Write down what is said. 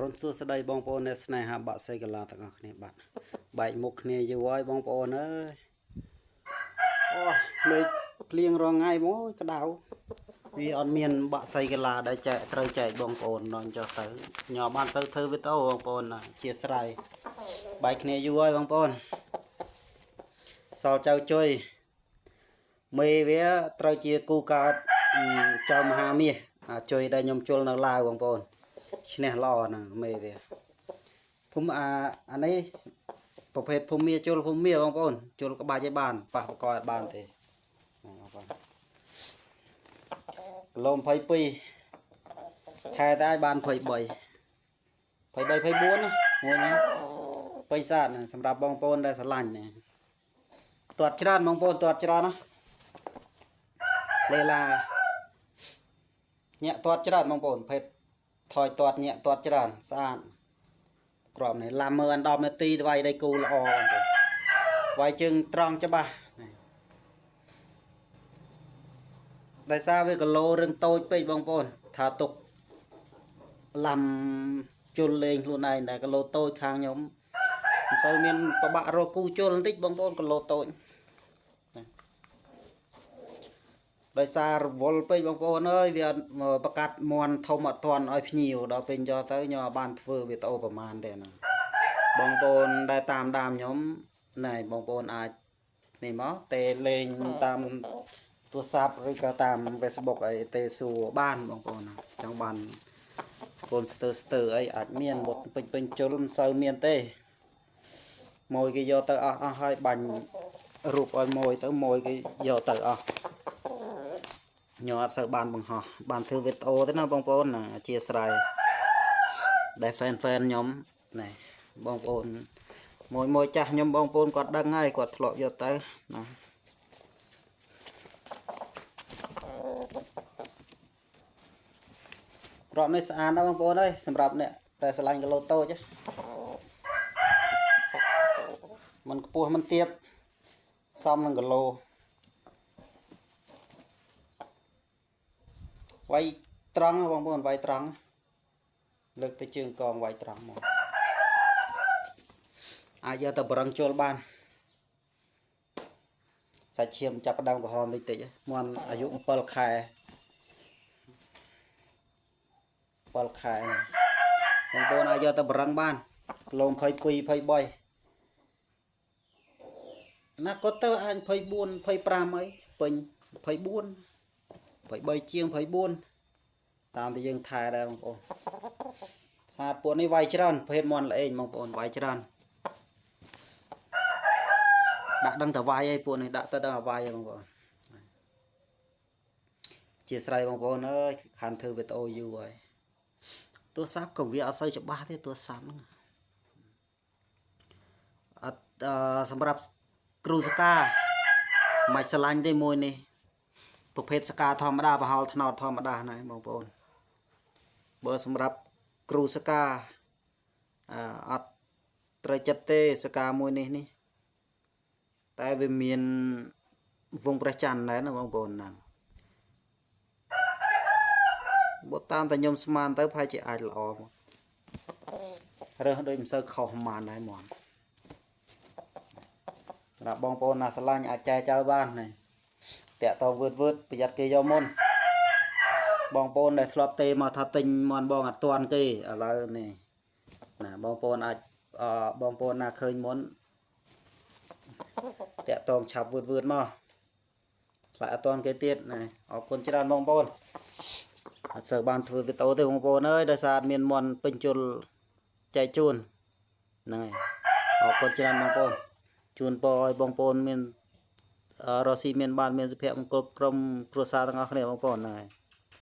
រុនសួស្តីបងប្អូនអ្នកស្នេហាបាក់សៃកាឡាទាំងអស់គ្នាបាទបែកមុខគ្នាយូរហើយបងប្អូនអើយអូលេខភ្លៀងរងថ្ងៃមកក្តៅវាអត់មានបាក់សៃកាឡាដែលចែកត្រូវចែកបងប្អូនដល់ចុះទៅញ៉ាំបានទៅធ្វើវីដេអូបងប្អូនណាអធិស្ឋានបែកគ្នាយូរហើយបងប្អូនសល់ចៅជួយមេវាត្រូវជាគូកើតចៅមហាមាសជួយដែលខ្ញុំជុលនៅឡាវបងប្អូនឈ្នះល្អហ្នឹងមេវាភូមិអានេះប្រភេទភូមិមាជុលភូមិមាបងប្អូនជុលក្បាច់ឲ្យបានប៉ះបកអត់បានទេបងប្អូនគីឡូ22ខែតែឲ្យបាន23 24ណាមួយណាបិសាទសម្រាប់បងប្អូនដែលស្រឡាញ់ទាត់ច្រើនបងប្អូនទាត់ច្រើនណាលេឡាញាក់ទាត់ច្រើនបងប្អូនភេទថយទាត់ញាក់ទាត់ច្រើនស្អាតក្របនេះឡាំមើល10នាទីវាយដៃគូល្អបងប្អូនវាយជើងត្រង់ច្បាស់ដោយសារវាគីឡូរឹងតូចពេកបងប្អូនថាទុកឡាំជុលលេងខ្លួនឯងតែគីឡូតូចខាងខ្ញុំមិនសូវមានប្របាក់រកគូជុលបន្តិចបងប្អូនគីឡូតូចដោយសាររវល់ពេកបងប្អូនអើយវាប្រកាត់មន់ធំអត់ទាន់ឲ្យភ្ញៀវដល់ពេលចុះទៅខ្ញុំបានធ្វើវីដេអូប្រហែលទេណាបងប្អូនដែលតាមដានខ្ញុំណែបងប្អូនអាចនេះមកទេលេងតាមទូរស័ព្ទឬក៏តាម Facebook អីទេសួរបានបងប្អូនណាចង់បានបងប្អូនស្ទើអីអាចមានបុតពេញជុលមិនសូវមានទេមួយគេយកទៅអស់ហើយបាញ់រូបឲ្យមួយទៅមួយគេយកទៅអស់ញ៉ាំអត់សូវបានបង្ហោះបានធ្វើវីដេអូទេណាបងប្អូនណាអធិស្ឋានដែលហ្វេនខ្ញុំណែបងប្អូនមួយចាស់ខ្ញុំបងប្អូនគាត់ដឹងហើយគាត់ធ្លាប់យកទៅណាក្របនេះស្អាតណាស់បងប្អូនអើយសម្រាប់អ្នកតែស្រឡាញ់គីឡូតូចมันខ្ពស់มันទាបសមនឹងគីឡូវាយត្រង់បងប្អូនវាយត្រង់លើកទៅជើងកងវាយត្រង់មកអាចយកទៅបរឹងជុលបានសាច់ឈាមចាប់ផ្ដើមក្រហមតិចតិចមន់អាយុ7ខែ7ខែបងប្អូនអាចយកទៅបរឹងបានគីឡូ22 23ណាគាត់ទៅអាច24 25អីពេញ24 23ជាង24តាមតែយើងថែដែរបងប្អូនស្អាតពួកនេះវាយច្រើនភេទមន់ល្អេងបងប្អូនវាយច្រើនដាក់ដឹងតែវាយឯងពួកនេះដាក់ទៅដឹងតែវាយឯងបងប្អូនជាស្រ័យបងប្អូនអើយខានធ្វើវីដេអូយូរហើយទូរស័ព្ទក៏វាអត់សូវច្បាស់ទេទូរស័ព្ទហ្នឹងអត់សម្រាប់គ្រូសកាមិនឆ្លាញ់ទេមួយនេះប្រភេទសកាធម្មតាប្រហោលថ្នោតធម្មតាណាបងប្អូនបើសម្រាប់គ្រូសកាអត់ត្រូវចិត្តទេសកាមួយនេះតែវាមានវងព្រះច័ន្ទដែរណាបងប្អូនណាបើតាមតែខ្ញុំស្មានទៅប្រហែលជាអាចល្អមករើសដូចមិនសូវខុសប៉ុន្មានដែរហ្មងសម្រាប់បងប្អូនណាស្រឡាញ់អាចចែកចោលបានណាតាក់តងវឺតប្រយ័ត្នគេយកមុនបងប្អូនដែលធ្លាប់ទេមកថាទិញមន់បងអត់ទាន់គេឥឡូវនេះណាបងប្អូនអាចបងប្អូនណាឃើញមុនតាក់តងឆាប់វឺតមកខ្លាចអត់ទាន់គេទៀតណាអរគុណច្រើនបងប្អូនអត់សូវបានធ្វើវីដេអូទេបងប្អូនអើយដោយសារអត់មានមន់ពេញជុលចែកជូនហ្នឹងហើយអរគុណច្រើនបងប្អូនជូនពរឲ្យបងប្អូនមានរស់ស៊ីមានបានមានសុភមង្គលក្រុមគ្រួសារទាំងអស់គ្នាបងប្អូនហ្នឹងហើយ